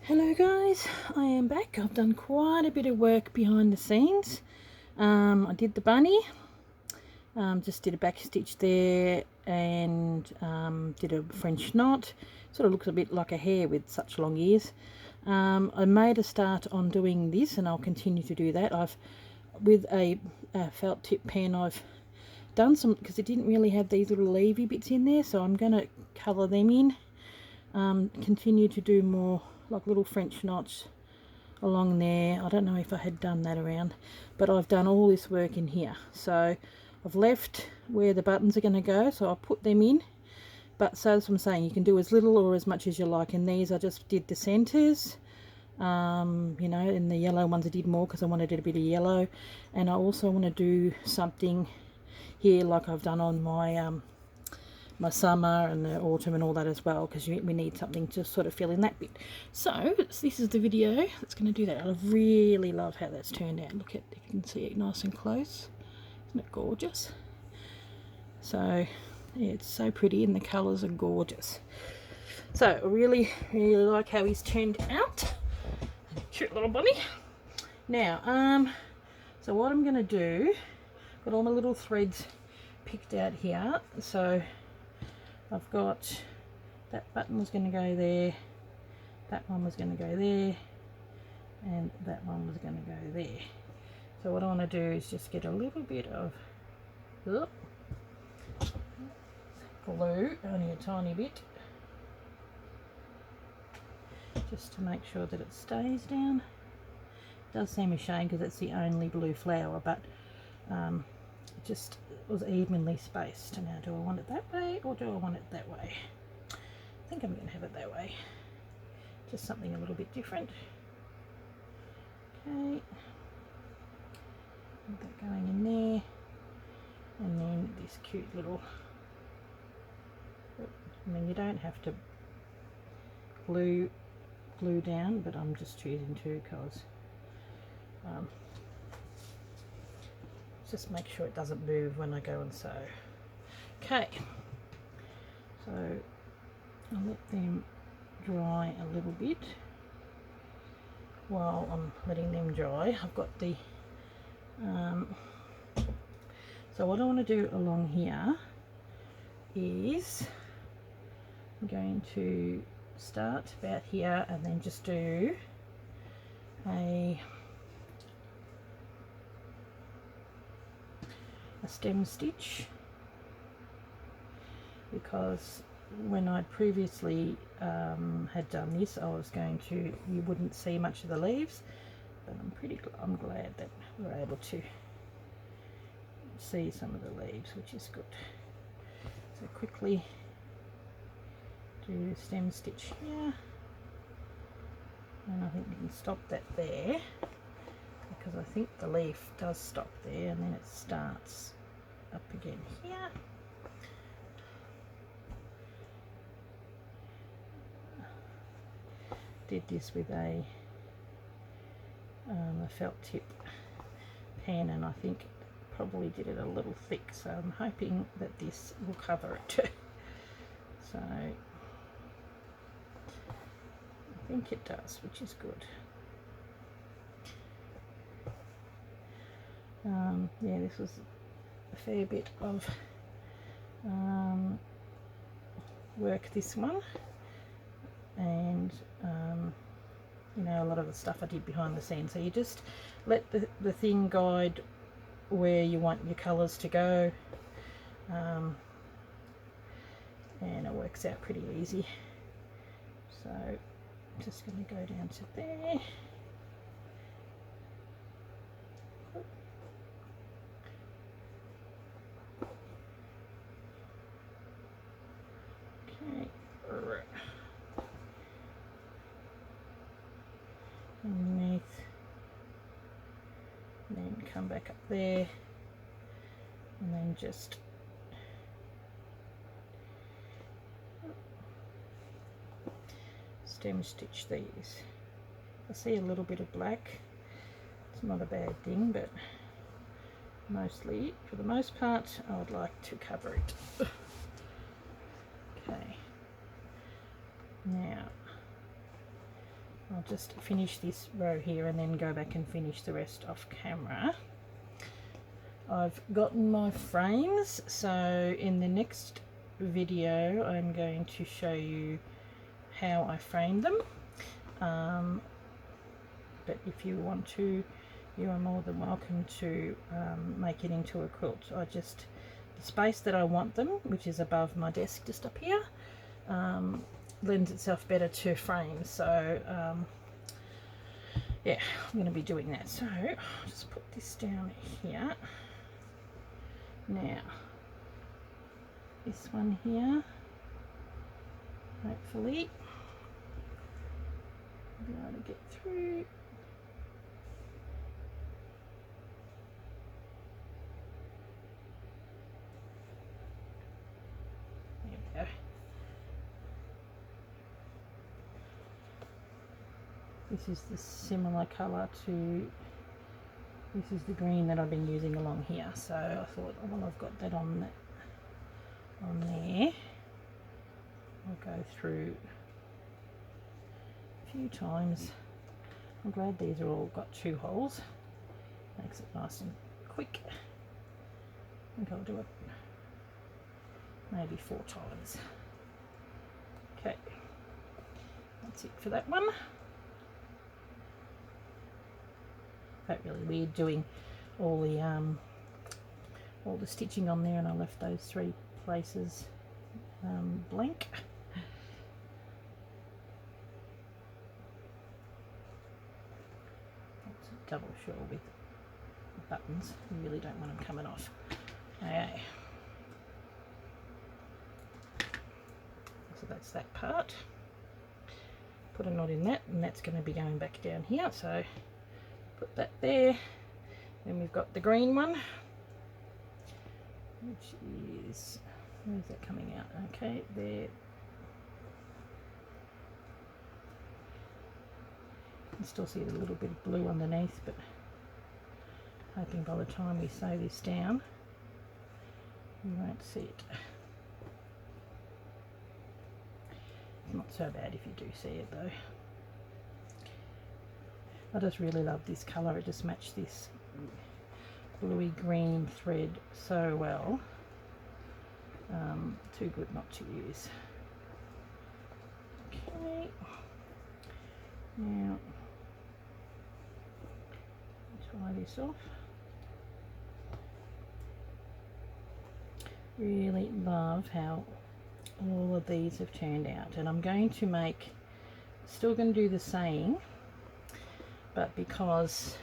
Hello guys, I am back. I've done quite a bit of work behind the scenes. I did the bunny, just did a back stitch there and did a French knot. Sort of looks a bit like a hare with such long ears. I made a start on doing this and I'll continue to do that. With a felt tip pen, I've done some, because it didn't really have these little leafy bits in there, so I'm going to colour them in. Continue to do more like little French knots along there. I don't know if I had done that around, but I've done all this work in here. So I've left where the buttons are going to go, so I'll put them in. But so as I'm saying, you can do as little or as much as you like. In these I just did the centres, you know, in the yellow ones I did more because I wanted a bit of yellow. And I also want to do something here like I've done on my my summer and the autumn and all that as well, because we need something to sort of fill in that bit. So this is the video that's going to do that. I really love how that's turned out. Look at, you can see it nice and close. Isn't it gorgeous? So yeah, it's so pretty and the colours are gorgeous. So I really like how he's turned out. Cute little bunny. Now so what I'm going to do, got all my little threads picked out here. So I've got that button was going to go there, that one was going to go there, and that one was going to go there. So what I want to do is just get a little bit of glue, only a tiny bit, just to make sure that it stays down. It does seem a shame because it's the only blue flower, but it just was evenly spaced. Now, do I want it that way or do I want it that way? I think I'm going to have it that way. Just something a little bit different. Okay. Get that going in there. And then this cute little... I mean, you don't have to glue down, but I'm just choosing to because just make sure it doesn't move when I go and sew. Okay, so I'll let them dry a little bit. While I'm letting them dry, I've got the so what I want to do along here is I'm going to start about here and then just do a stem stitch, because when I previously had done this, I was going to, you wouldn't see much of the leaves, but I'm glad that we were able to see some of the leaves, which is good. So quickly do stem stitch here, and I think we can stop that there, because I think the leaf does stop there and then it starts up again here. Did this with a felt tip pen, and I think probably did it a little thick, so I'm hoping that this will cover it. So I think it does, which is good. Yeah, this was a fair bit of work, this one, and you know, a lot of the stuff I did behind the scenes. So you just let the thing guide where you want your colours to go, and it works out pretty easy. So I'm just going to go down to there. Okay, underneath, and then come back up there, and then just stem stitch these. I see a little bit of black, it's not a bad thing, but mostly, for the most part, I would like to cover it. Okay, now I'll just finish this row here and then go back and finish the rest off camera. I've gotten my frames, so in the next video I'm going to show you how I framed them. But if you want to, you are more than welcome to make it into a quilt. The space that I want them, which is above my desk just up here, lends itself better to frames. So yeah, I'm going to be doing that. So I'll just put this down here. Now this one here, hopefully I'll be able to get through. There we go. This is the similar colour to, this is the green that I've been using along here. So I thought, well, I've got that on there. I'll go through a few times. I'm glad these are all got 2 holes. Makes it nice and quick. I think I'll do it maybe 4 times. Okay, that's it for that one. Felt really weird doing all the stitching on there, and I left those 3 places blank. That's a double shawl with buttons. You really don't want them coming off. Okay. So that's that part. Put a knot in that, and that's going to be going back down here. So put that there. Then we've got the green one, which is, where's that coming out? Okay, there. You can still see a little bit of blue underneath, but hoping by the time we sew this down, you won't see it. It's not so bad if you do see it though. I just really love this colour. It just matched this bluey green thread so well. Too good not to use. Okay. Now try this off. Really love how all of these have turned out, and I'm going to make, still going to do the same, but because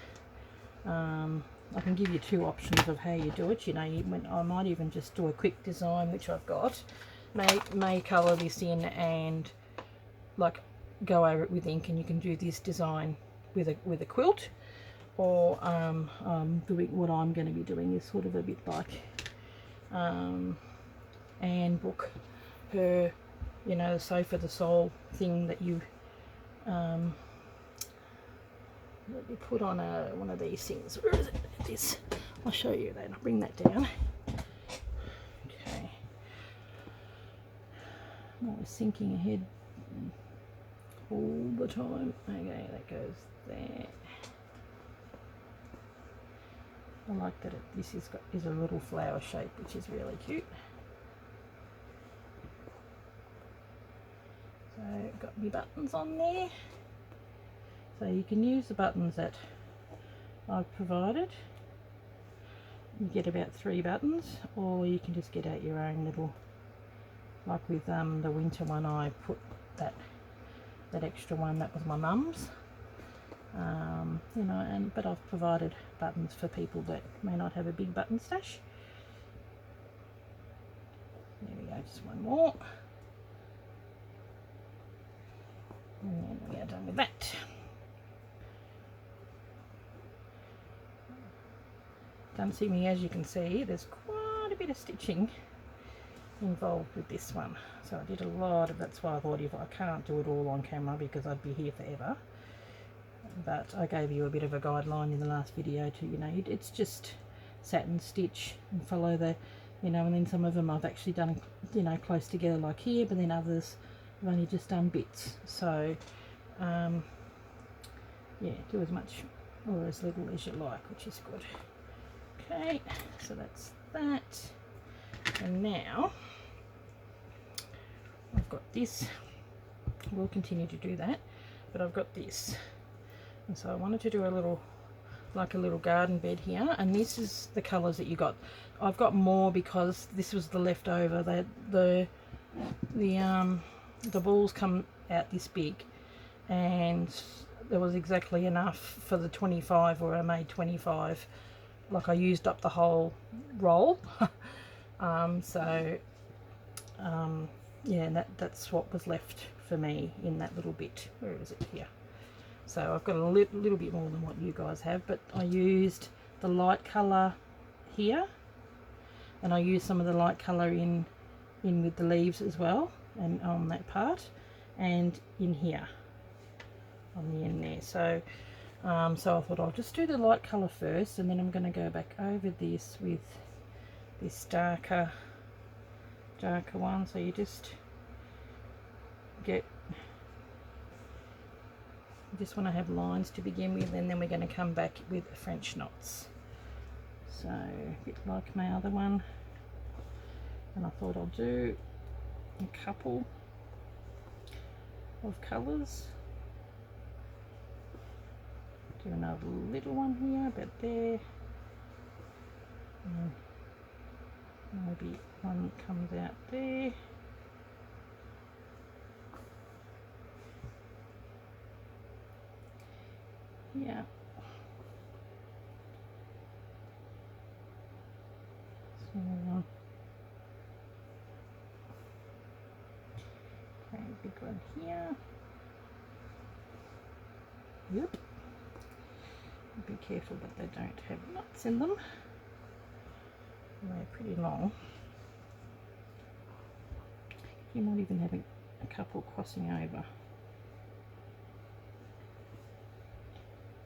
I can give you 2 options of how you do it. You know, I might even just do a quick design, which I've got, may colour this in and like go over it with ink, and you can do this design with a quilt, or doing what I'm going to be doing is sort of a bit like Anne Book, her, you know, the Sofa the Soul thing that you put on one of these things. Where is it? This. I'll show you that. I'll bring that down. Okay. I was thinking ahead all the time. Okay, that goes there. I like that this is a little flower shape, which is really cute. So got my buttons on there. So you can use the buttons that I've provided. You get about 3 buttons, or you can just get out your own little, like with the winter one, I put that extra one, that was my mum's. You know, but I've provided buttons for people that may not have a big button stash. There we go, just one more. And then we are done with that. Don't see me, as you can see, there's quite a bit of stitching involved with this one. So I did a lot of, that's why I thought if I can't do it all on camera because I'd be here forever. But I gave you a bit of a guideline in the last video to, you know, it's just satin stitch and follow the, you know, and then some of them I've actually done, you know, close together like here, but then others I've only just done bits. So yeah, do as much or as little as you like, which is good. Okay, so that's that. And now I've got this. We'll continue to do that, but I've got this. And so I wanted to do a little, like a little garden bed here, and this is the colours that you got. I've got more because this was the leftover. The balls come out this big, and there was exactly enough for the 25, or I made 25. Like I used up the whole roll. Yeah, and that's what was left for me in that little bit. Where is it? Here. So I've got a little bit more than what you guys have, but I used the light colour here, and I used some of the light colour in with the leaves as well, and on that part, and in here on the end there. So so I thought I'll just do the light colour first, and then I'm going to go back over this with this darker one. So you just want to have lines to begin with, and then we're going to come back with French knots. So a bit like my other one, and I thought I'll do a couple of colours. Do another little one here, about there, and maybe one that comes out there. Yeah. So, okay, big one here. Yep. Be careful that they don't have nuts in them. They're pretty long. You might even have a couple crossing over.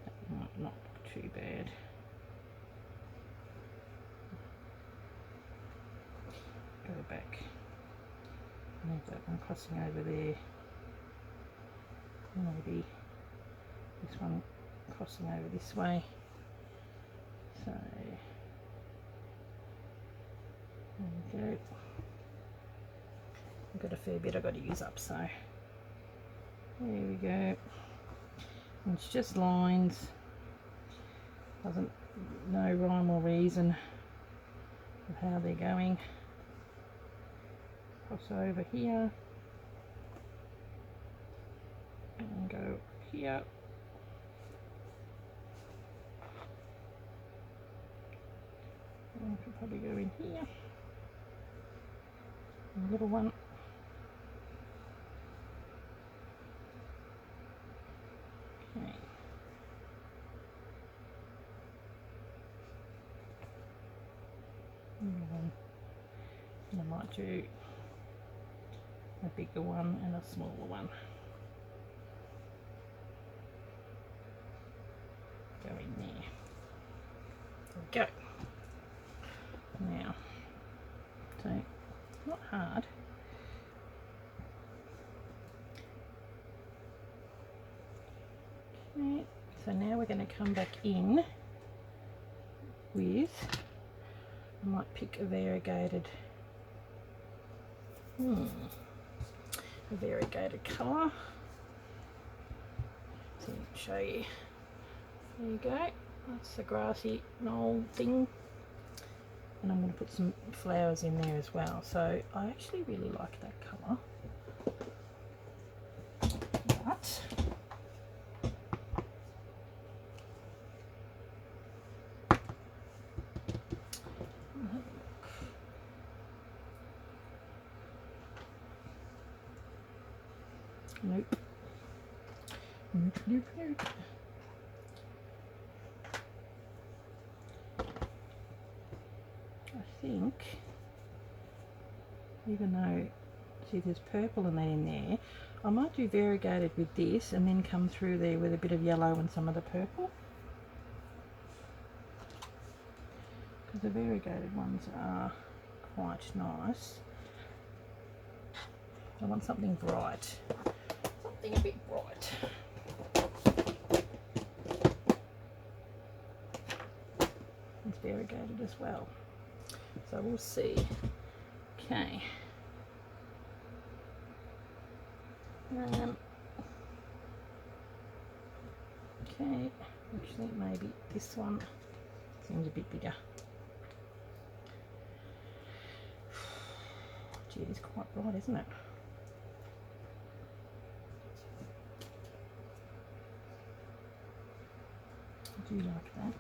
That might not look too bad. Go back. Leave that one crossing over there. Maybe this one crossing over this way. So there we go. I've got a fair bit I've got to use up, so there we go. And it's just lines. Doesn't, no rhyme or reason of how they're going. Cross over here and go here. I could probably go in here. A little one. Okay. And I might do a bigger one and a smaller one. Go in there. There we go. Now, so not hard. Okay, so now we're going to come back in with, I might pick a variegated colour. So show you. There you go. That's the grassy knoll thing. And I'm going to put some flowers in there as well. So I actually really like that colour. But nope. Nope. I think, even though, see there's purple and that in there, I might do variegated with this and then come through there with a bit of yellow and some of the purple. Because the variegated ones are quite nice. I want something bright. Something a bit bright. variegated as well. So we'll see. Okay. Okay, actually maybe this one seems a bit bigger. Gee, it is quite bright, isn't it? I do like that.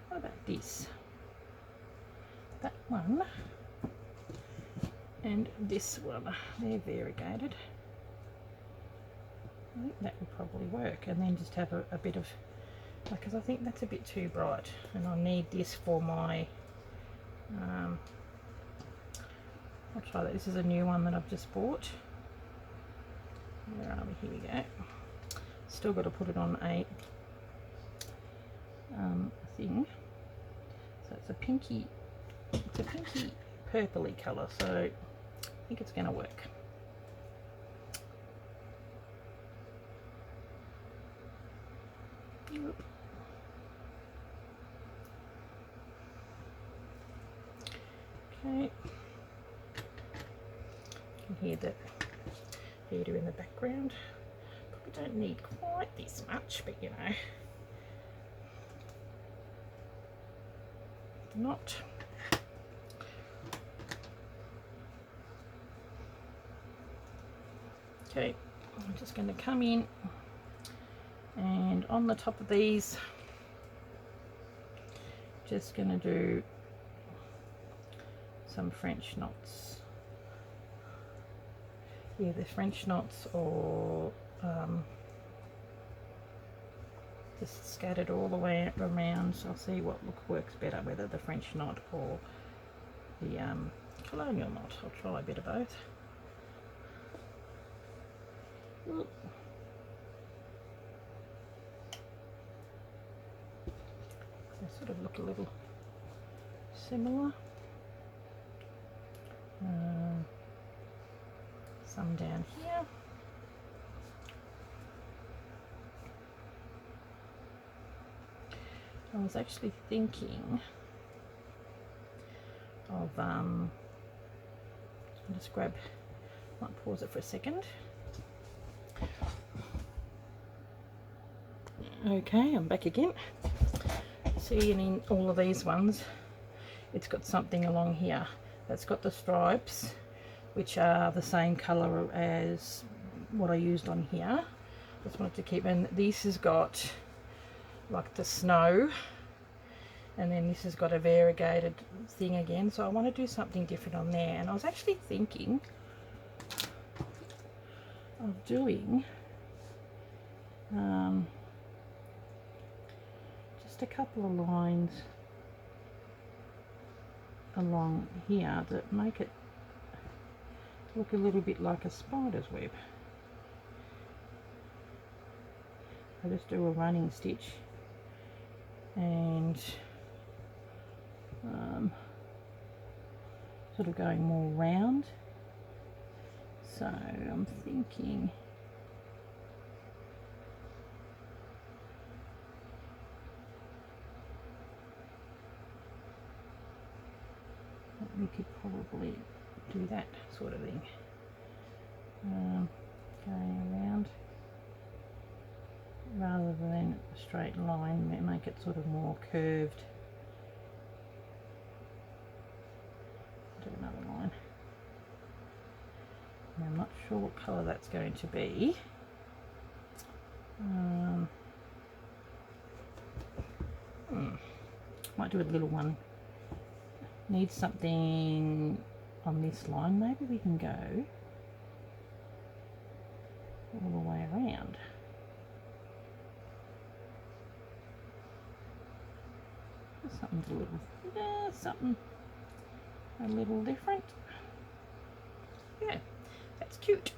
What about this? That one and this one, they're variegated. I think that would probably work, and then just have a bit of, because I think that's a bit too bright, and I need this for my, I'll try that. This is a new one that I've just bought. Where are we? Here we go. Still got to put it on a thing. So it's a pinky purpley colour, so I think it's going to work. Okay, you can hear the heater in the background. Probably don't need quite this much, but you know, not. Okay, I'm just going to come in and on the top of these, just going to do some French knots. Yeah, the French knots, or just scattered all the way around. So I'll see what works better, whether the French knot or the colonial knot. I'll try a bit of both. Ooh. They sort of look a little similar. Some down here. I was actually thinking of I'll just grab, might pause it for a second. Okay, I'm back again. See, and in all of these ones, it's got something along here that's got the stripes, which are the same colour as what I used on here. Just wanted to keep, and this has got like the snow, and then this has got a variegated thing again, so I want to do something different on there. And I was actually thinking of doing just a couple of lines along here that make it look a little bit like a spider's web. I just do a running stitch and sort of going more round. So I'm thinking that we could probably do that sort of thing, going around rather than a straight line, make it sort of more curved. Do another line. Now, I'm not sure what colour that's going to be. Might do a little one. Needs something on this line. Maybe we can go all the way around. Something a little different. Yeah, that's cute.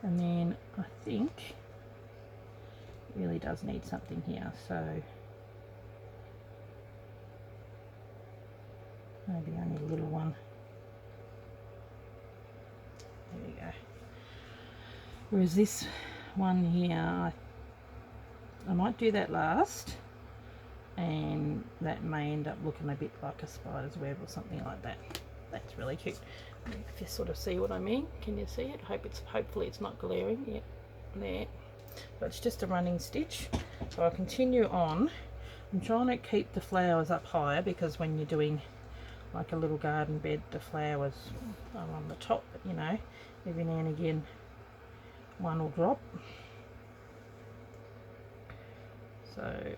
And then I think it really does need something here, so maybe only a little one. There we go. Whereas this one here, I I might do that last, and that may end up looking a bit like a spider's web or something like that. That's really cute. If you sort of see what I mean, can you see it? Hopefully it's not glaring. Yep, there. So it's just a running stitch. So I'll continue on. I'm trying to keep the flowers up higher, because when you're doing like a little garden bed, the flowers are on the top, but you know, every now and again one will drop. So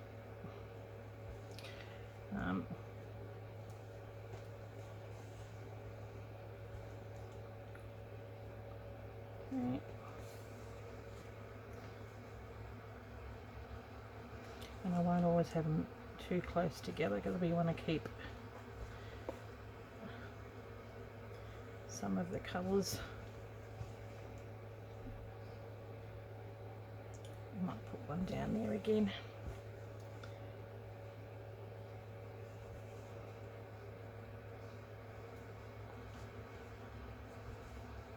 right. And I won't always have them too close together, because we want to keep some of the colours. I might put one down there again.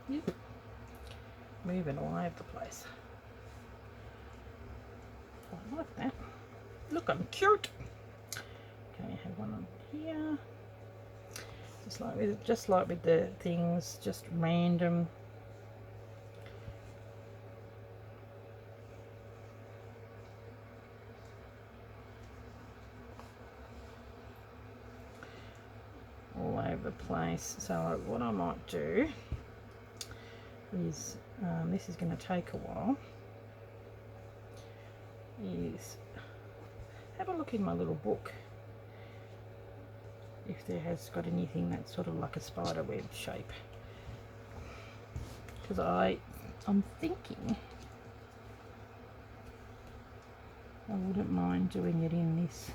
Yep. Moving all over the place. I like that. Look, I'm cute. Okay, I have one on here. Just like with the things, just random. All over the place. So what I might do is, this is going to take a while, is have a look in my little book if there has got anything that's sort of like a spider web shape, because I'm thinking I wouldn't mind doing it in this,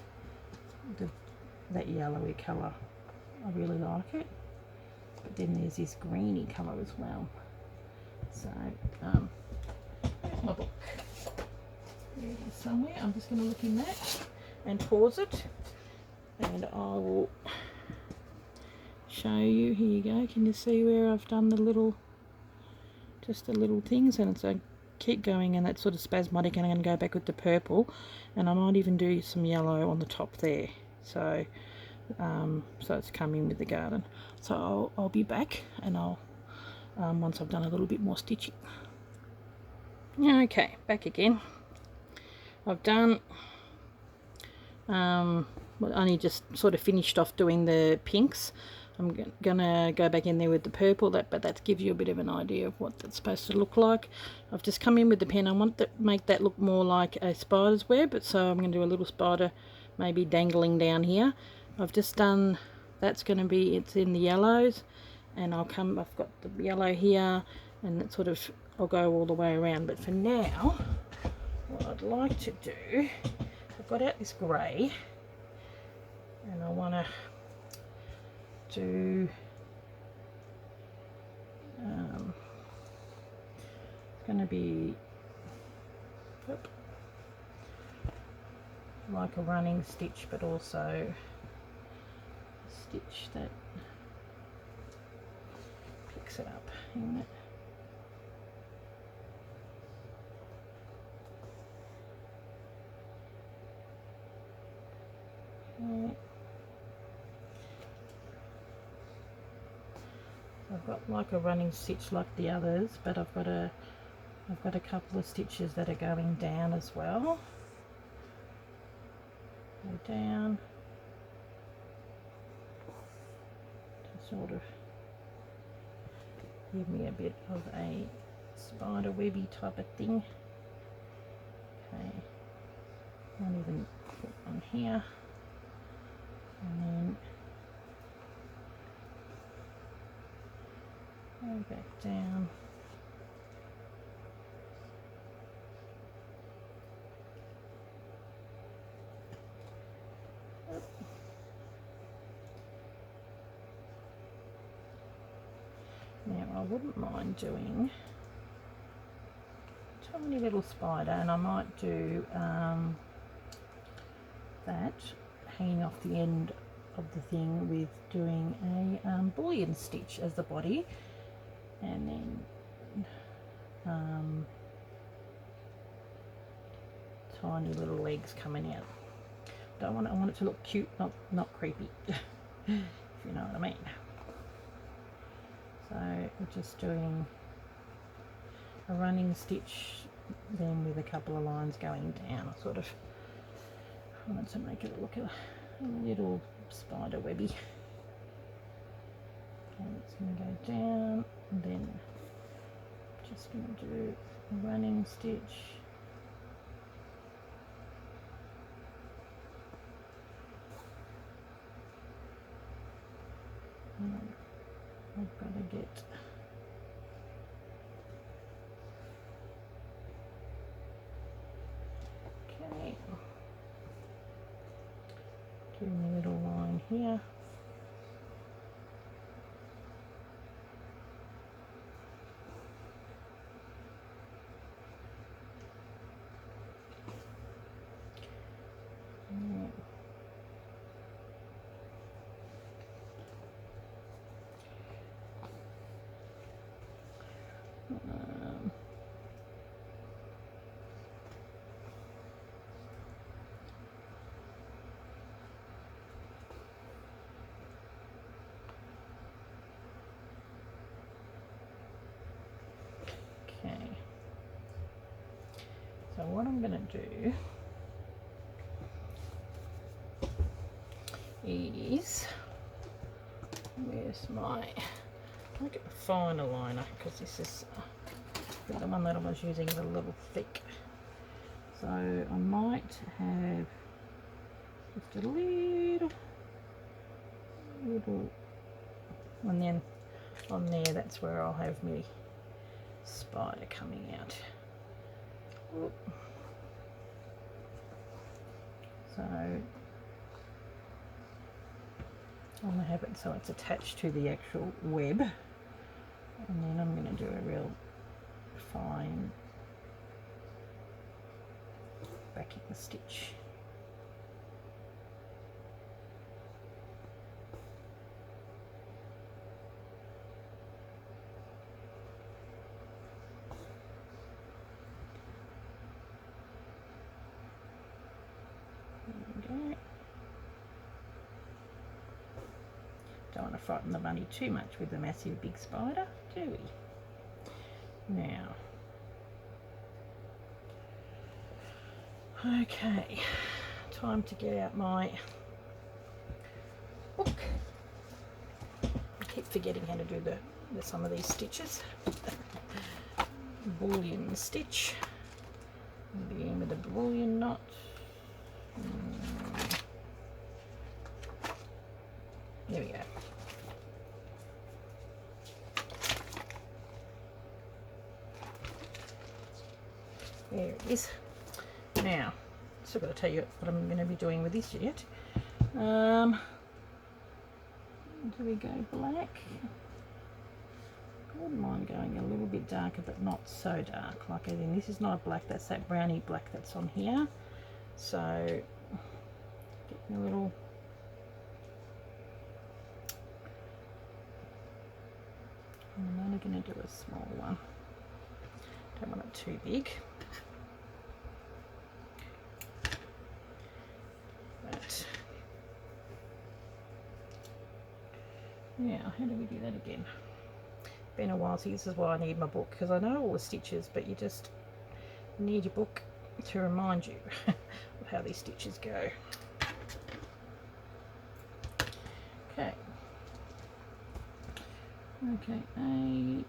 that yellowy colour. I really like it, but then there's this greeny colour as well. So where's my book? There it is somewhere. I'm just going to look in that and pause it, and I will show you. Here you go. Can you see where I've done the little, just the little things? And it's a keep going, and that's sort of spasmodic, and I'm going to go back with the purple, and I might even do some yellow on the top there. So so it's coming with the garden. So I'll be back, and I'll once I've done a little bit more stitching. Okay, back again. I've done only just sort of finished off doing the pinks. I'm gonna go back in there with the purple, but that gives you a bit of an idea of what that's supposed to look like. I've just come in with the pen. I want to make that look more like a spider's web, so I'm going to do a little spider maybe dangling down here. I've just done, that's going to be, it's in the yellows, and I've got the yellow here, and that sort of, I'll go all the way around. But for now, what I'd like to do, I've got out this grey, and I want to do it's going to be like a running stitch, but also a stitch that picks it up. Hang on. I've got like a running stitch like the others, but I've got a couple of stitches that are going down as well. Go down to sort of give me a bit of a spider webby type of thing. Okay, I'll even put one here, and then go back down. Now I wouldn't mind doing a tiny little spider, and I might do that hanging off the end of the thing with doing a bullion stitch as the body, and then tiny little legs coming out. I want it to look cute, not creepy, if you know what I mean. So we're just doing a running stitch, then with a couple of lines going down. I sort of wanted to make it look a little spider webby. Okay, it's going to go down, and then just going to do a running stitch. And I've got to get okay, doing a little line here. Okay, so what I'm going to do is, where's my, I'll get a finer liner because this is the one that I was using is a little thick. So I might have just a little, and then on there, that's where I'll have my spider coming out. Oop. So I want to have it so it's attached to the actual web, and then I'm going to do a real fine backing the stitch. Don't want to frighten the bunny too much with the massive big spider, do we? Now, okay, time to get out my book. I keep forgetting how to do some of these stitches. Bullion stitch. Begin with a bullion knot. There we go. There it is. Now, still got to tell you what I'm going to be doing with this yet. Do we go black? I wouldn't mind going a little bit darker, but not so dark. Like, as in, this is not a black, that's that browny black that's on here. So, getting a little. I'm only going to do a small one. Don't want it too big. But yeah, how do we do that again? Been a while, so this is why I need my book, because I know all the stitches, but you just need your book to remind you of how these stitches go. Okay. Okay, no.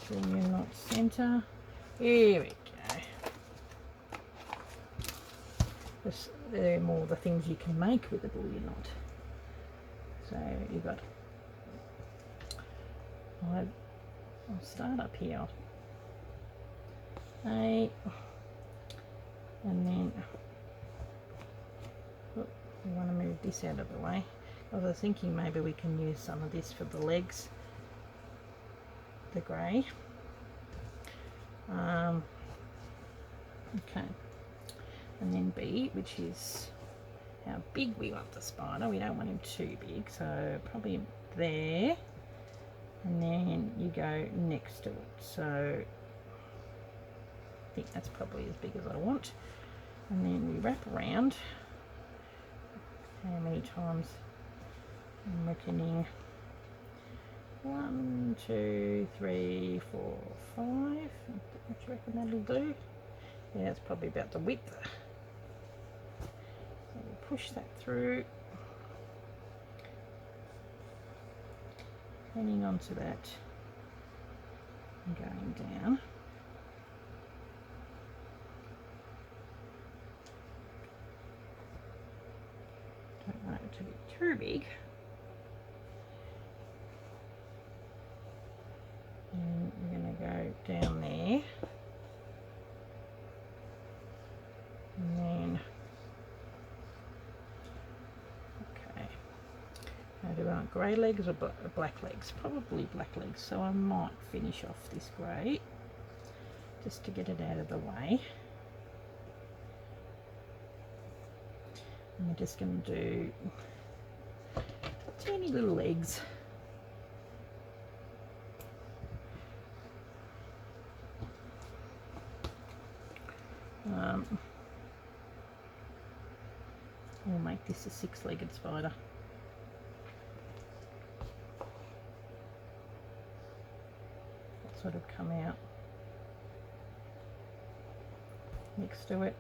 Bullion knot center. Here we go. There are more the things you can make with the bullion knot. So you've got. I'll start up here. And then we want to move this out of the way. I was thinking maybe we can use some of this for the legs, the grey. Okay, and then B, which is how big we want the spider. We don't want him too big, so probably there, and then you go next to it. So I think that's probably as big as I want, and then we wrap around. How many times? I'm reckoning 1, 2, 3, 4, 5. What do you reckon that'll do? Yeah, it's probably about the width. So we'll push that through, hanging on to that and going down. Don't want it to be too big. And we're going to go down there. And then, okay, now do I want grey legs or black legs? Probably black legs, so I might finish off this grey just to get it out of the way. And we're just going to do teeny little legs. We'll make this a 6-legged spider. That sort of come out next to it.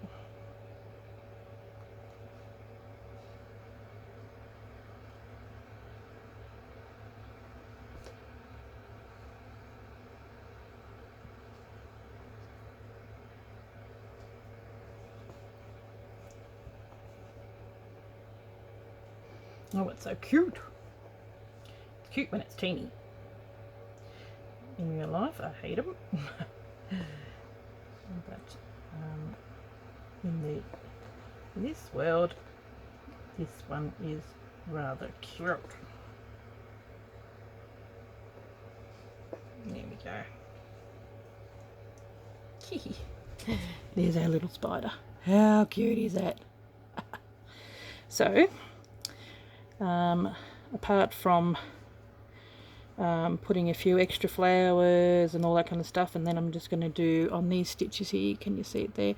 Oh, it's so cute. It's cute when it's teeny. In real life, I hate them. But in this world, this one is rather cute. There we go. There's our little spider. How cute is that? So, apart from putting a few extra flowers and all that kind of stuff, and then I'm just going to do on these stitches here, can you see it there?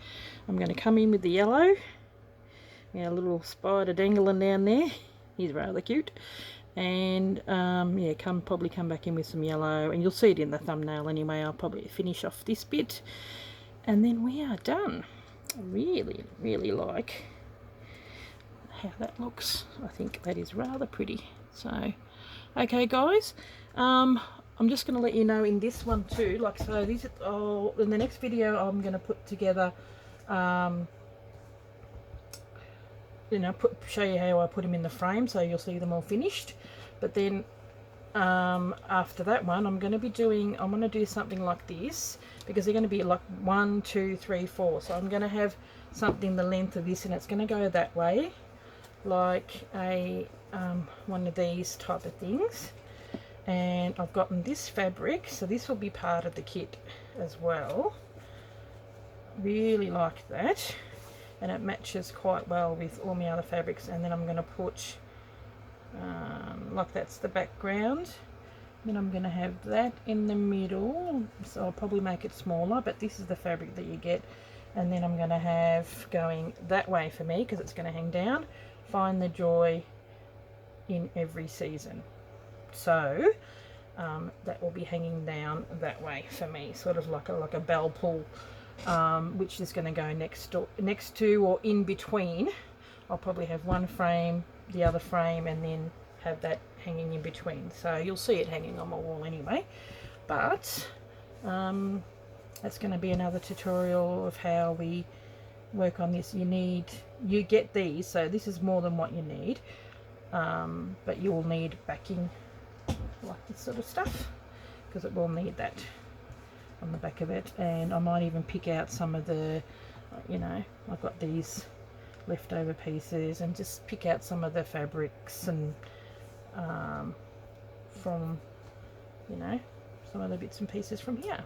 I'm going to come in with the yellow. Yeah, a little spider dangling down there. He's rather cute. And yeah, probably come back in with some yellow, and you'll see it in the thumbnail anyway. I'll probably finish off this bit, and then we are done. I really, really like how that looks. I think that is rather pretty. So okay guys, I'm just going to let you know in this one too, like, so these in the next video I'm going to put together you know, show you how I put them in the frame, so you'll see them all finished. But then after that one I'm going to do something like this, because they're going to be like 1, 2, 3, 4. So I'm going to have something the length of this, and it's going to go that way, like a one of these type of things. And I've gotten this fabric, so this will be part of the kit as well. Really like that, and it matches quite well with all my other fabrics. And then I'm going to put like that's the background, then I'm going to have that in the middle, so I'll probably make it smaller, but this is the fabric that you get. And then I'm going to have going that way for me, because it's going to hang down, find the joy in every season. So that will be hanging down that way for me, sort of like a bell pull, which is going to go next to or in between. I'll probably have one frame, the other frame, and then have that hanging in between. So you'll see it hanging on my wall anyway. But that's going to be another tutorial of how we work on this. You get these, so this is more than what you need, but you will need backing like this sort of stuff, because it will need that on the back of it. And I might even pick out some of the, you know, I've got these leftover pieces, and just pick out some of the fabrics and from, you know, some of the bits and pieces from here.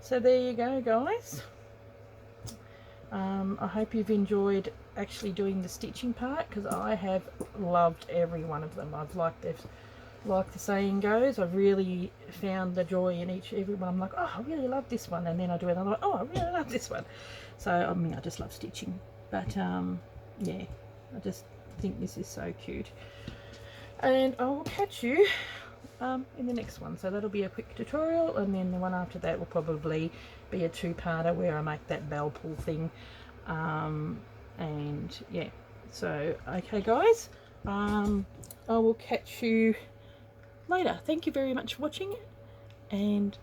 So there you go guys. I hope you've enjoyed actually doing the stitching part, because I have loved every one of them. I've liked it, like the saying goes, I've really found the joy in every one. I'm like, oh, I really love this one, and then I do another one, oh, I really love this one. So I mean, I just love stitching. But yeah, I just think this is so cute. And I will catch you in the next one. So that'll be a quick tutorial, and then the one after that will probably be a two-parter where I make that bell pull thing. And yeah, so okay guys, I will catch you later. Thank you very much for watching, and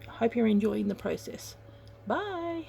I hope you're enjoying the process. Bye.